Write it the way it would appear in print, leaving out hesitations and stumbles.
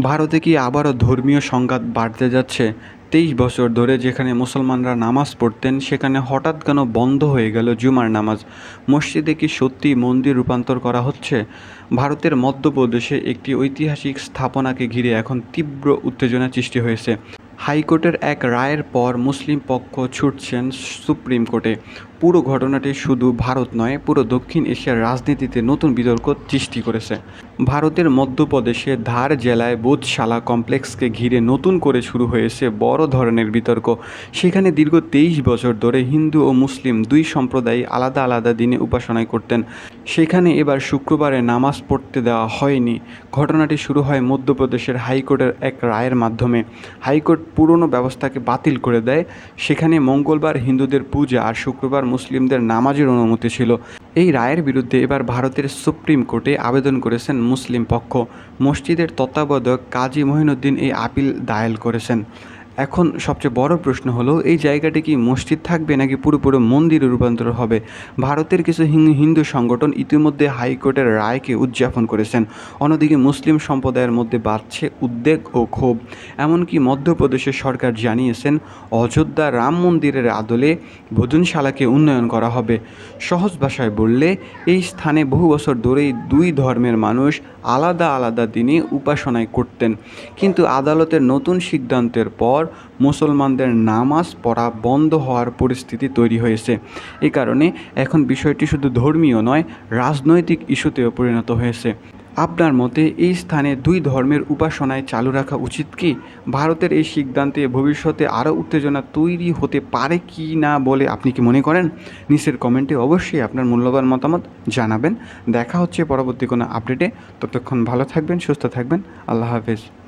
ভারতে কি আবারও ধর্মীয় সংঘাত বাড়তে যাচ্ছে? ২৩ বছর ধরে যেখানে মুসলমানরা নামাজ পড়তেন সেখানে হঠাৎ কেন বন্ধ হয়ে গেল জুমার নামাজ? মসজিদে কি সত্যিই মন্দির রূপান্তর করা হচ্ছে? ভারতের মধ্যপ্রদেশে একটি ঐতিহাসিক স্থাপনাকে ঘিরে এখন তীব্র উত্তেজনা সৃষ্টি হয়েছে। হাইকোর্টের এক রায়ের পর মুসলিম পক্ষ ছুটছেন সুপ্রিম কোর্টে। পুরো ঘটনাটি শুধু ভারত নয়, পুরো দক্ষিণ এশিয়ার রাজনীতিতে নতুন বিতর্ক সৃষ্টি করেছে। ভারতের মধ্যপ্রদেশের ধার জেলায় বোধশালা কমপ্লেক্সকে ঘিরে নতুন করে শুরু হয়েছে বড় ধরনের বিতর্ক। সেখানে দীর্ঘ ২৩ বছর ধরে হিন্দু ও মুসলিম দুই সম্প্রদায় আলাদা আলাদা দিনে উপাসনায় করতেন। সেখানে এবার শুক্রবারে নামাজ পড়তে দেওয়া হয়নি। ঘটনাটি শুরু হয় মধ্যপ্রদেশের হাইকোর্টের এক রায়ের মাধ্যমে। হাইকোর্ট পুরনো ব্যবস্থাকে বাতিল করে দেয়। সেখানে মঙ্গলবার হিন্দুদের পূজা আর শুক্রবার মুসলিমদের নামাজের অনুমতি ছিল। এই রায়ের বিরুদ্ধে এবার ভারতের সুপ্রিম কোর্টে আবেদন করেছেন মুসলিম পক্ষ। মসজিদের তত্ত্বাবধায়ক কাজী মঈনুদ্দিন এই আপিল দায়ের করেছেন। এখন সবচেয়ে বড় প্রশ্ন হলো, এই জায়গাটি কি মসজিদ থাকবে নাকি পুরোপুরি মন্দিরে রূপান্তর হবে? ভারতের কিছু হিন্দু সংগঠন ইতিমধ্যে হাইকোর্টের রায়কে উদযাপন করেছেন। অন্যদিকে মুসলিম সম্প্রদায়ের মধ্যে বাড়ছে উদ্বেগ ও ক্ষোভ। এমনকি মধ্যপ্রদেশের সরকার জানিয়েছেন অযোধ্যা রাম মন্দিরের আদলে ভোজনশালাকে উন্নয়ন করা হবে। সহজ ভাষায় বললে, এই স্থানে বহু বছর ধরেই দুই ধর্মের মানুষ আলাদা আলাদা দিনে উপাসনায় করতেন। কিন্তু আদালতের নতুন সিদ্ধান্তের পর মুসলমানদের নামাজ পড়া বন্ধ হওয়ার পরিস্থিতি তৈরি হয়েছে। এ কারণে এখন বিষয়টি শুধু ধর্মীয় নয়, রাজনৈতিক ইস্যুতেও পরিণত হয়েছে। আপনার মতে এই স্থানে দুই ধর্মের উপাসনায় চালু রাখা উচিত কি? ভারতের এই সিদ্ধান্তে ভবিষ্যতে আরও উত্তেজনা তৈরি হতে পারে কি না বলে আপনি কি মনে করেন? নিচের কমেন্টে অবশ্যই আপনার মূল্যবান মতামত জানাবেন। দেখা হচ্ছে পরবর্তী কোনো আপডেটে। ততক্ষণ ভালো থাকবেন, সুস্থ থাকবেন। আল্লাহ হাফেজ।